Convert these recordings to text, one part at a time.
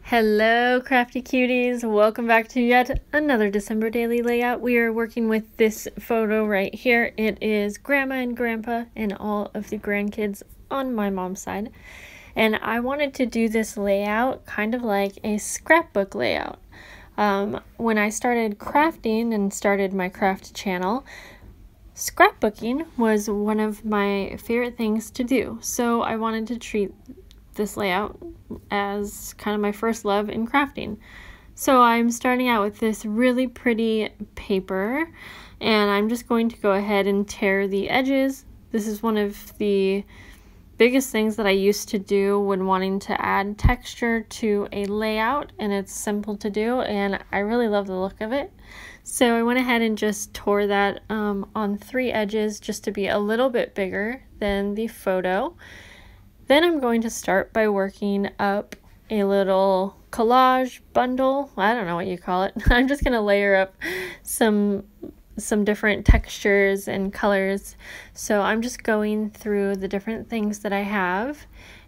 Hello crafty cuties, welcome back to yet another December daily layout. We are working with this photo right here. It is Grandma and Grandpa and all of the grandkids on my mom's side. And I wanted to do this layout kind of like a scrapbook layout. When I started crafting and started my craft channel, scrapbooking was one of my favorite things to do. So I wanted to treat this layout as kind of my first love in crafting. So I'm starting out with this really pretty paper, and I'm just going to go ahead and tear the edges. This is one of the biggest things that I used to do when wanting to add texture to a layout, and it's simple to do and I really love the look of it. So I went ahead and just tore that on 3 edges just to be a little bit bigger than the photo. Then I'm going to start by working up a little collage bundle. I don't know what you call it. I'm just going to layer up some different textures and colors. So I'm just going through the different things that I have.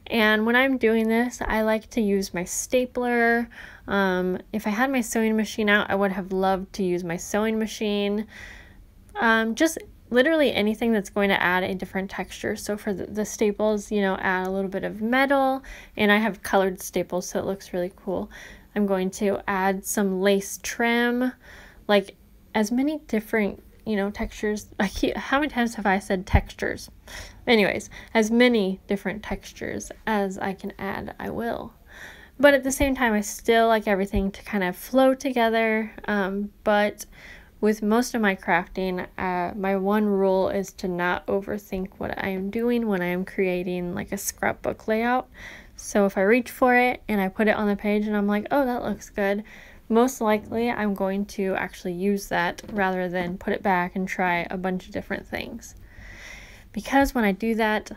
And when I'm doing this, I like to use my stapler. If I had my sewing machine out, I would have loved to use my sewing machine. Just literally anything that's going to add a different texture. So for the staples, you know, add a little bit of metal, and I have colored staples, so it looks really cool. I'm going to add some lace trim, like as many different, you know, textures. How many times have I said textures? Anyways, as many different textures as I can add, I will. But at the same time, I still like everything to kind of flow together, but with most of my crafting, my one rule is to not overthink what I am doing when I am creating like a scrapbook layout. So if I reach for it and I put it on the page and I'm like, oh, that looks good, most likely I'm going to actually use that rather than put it back and try a bunch of different things. Because when I do that,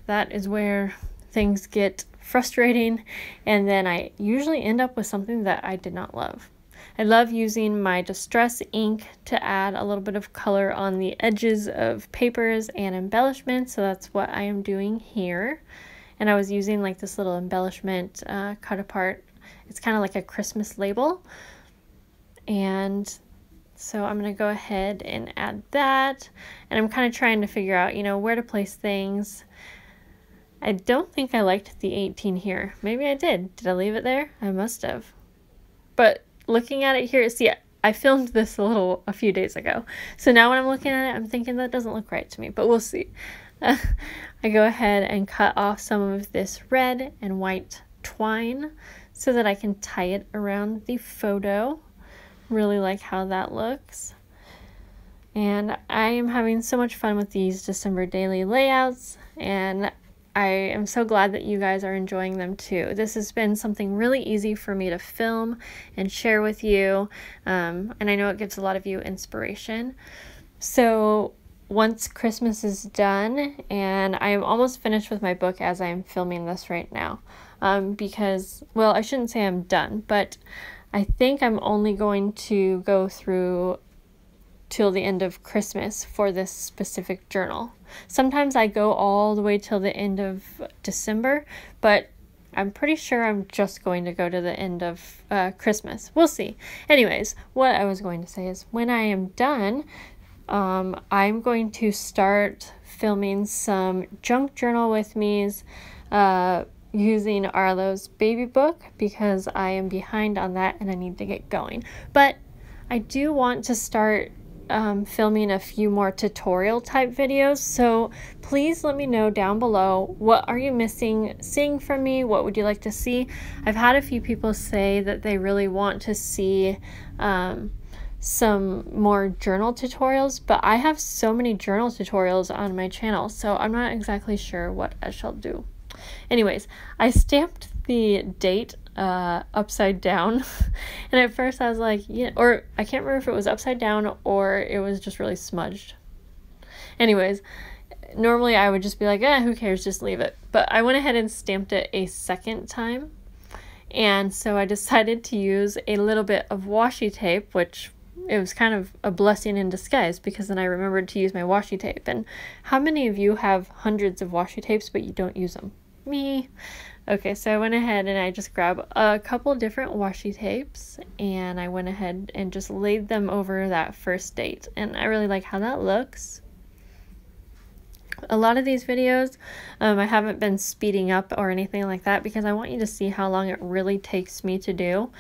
that is where things get frustrating, and then I usually end up with something that I did not love. I love using my distress ink to add a little bit of color on the edges of papers and embellishments, so that's what I am doing here. And I was using like this little embellishment cut apart. It's kind of like a Christmas label. And so I'm going to go ahead and add that. And I'm kind of trying to figure out, you know, where to place things. I don't think I liked the 18 here. Maybe I did. Did I leave it there? I must have. But looking at it here, see, I filmed this a few days ago. So now when I'm looking at it, I'm thinking that doesn't look right to me, but we'll see. I go ahead and cut off some of this red and white twine so that I can tie it around the photo. Really like how that looks. And I am having so much fun with these December daily layouts, and I am so glad that you guys are enjoying them too. This has been something really easy for me to film and share with you, and I know it gives a lot of you inspiration. So once Christmas is done, and I am almost finished with my book as I am filming this right now, because, well, I shouldn't say I'm done, but I think I'm only going to go through till the end of Christmas for this specific journal. Sometimes I go all the way till the end of December, but I'm pretty sure I'm just going to go to the end of Christmas. We'll see. Anyways, what I was going to say is when I am done, I'm going to start filming some junk journal with me's using Arlo's baby book, because I am behind on that and I need to get going. But I do want to start filming a few more tutorial type videos, so please let me know down below, what are you missing seeing from me? What would you like to see? I've had a few people say that they really want to see some more journal tutorials, but I have so many journal tutorials on my channel, so I'm not exactly sure what I shall do. Anyways, I stamped the date upside down, and at first I was like, yeah, or I can't remember if it was upside down or it was just really smudged. Anyways, normally I would just be like, who cares, just leave it, but I went ahead and stamped it a second time, and so I decided to use a little bit of washi tape, which it was kind of a blessing in disguise, because then I remembered to use my washi tape. And how many of you have hundreds of washi tapes but you don't use them? Me. Okay, so I went ahead and I just grabbed a couple different washi tapes and I went ahead and just laid them over that first date, and I really like how that looks. A lot of these videos, I haven't been speeding up or anything like that because I want you to see how long it really takes me to do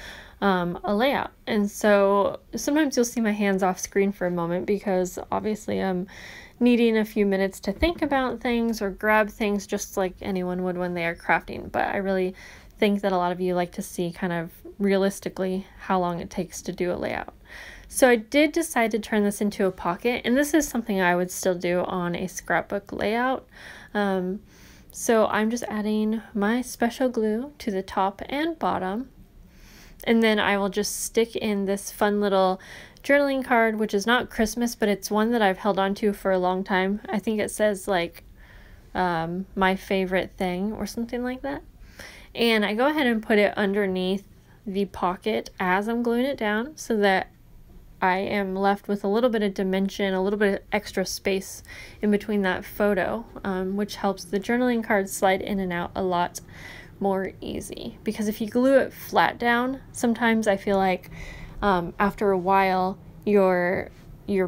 a layout. And so sometimes you'll see my hands off screen for a moment because obviously I'm needing a few minutes to think about things or grab things just like anyone would when they are crafting. But I really think that a lot of you like to see kind of realistically how long it takes to do a layout. So I did decide to turn this into a pocket, and this is something I would still do on a scrapbook layout. So I'm just adding my special glue to the top and bottom, and then I will just stick in this fun little journaling card, which is not Christmas, but it's one that I've held on to for a long time. I think it says like my favorite thing or something like that. And I go ahead and put it underneath the pocket as I'm gluing it down so that I am left with a little bit of dimension, a little bit of extra space in between that photo, which helps the journaling card slide in and out a lot more easy. Because if you glue it flat down, sometimes I feel like after a while your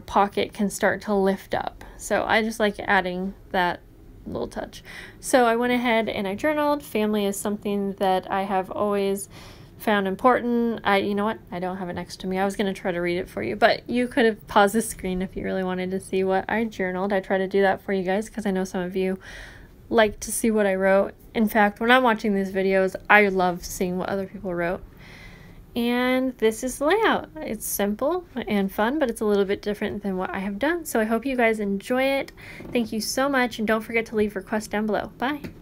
pocket can start to lift up. So I just like adding that little touch. So I went ahead and I journaled. Family is something that I have always found important. You know what? I don't have it next to me. I was going to try to read it for you, but you could have paused the screen if you really wanted to see what I journaled. I try to do that for you guys because I know some of you like to see what I wrote. In fact, when I'm watching these videos, I love seeing what other people wrote. And this is the layout. It's simple and fun, but it's a little bit different than what I have done. So I hope you guys enjoy it. Thank you so much, and don't forget to leave requests down below. Bye.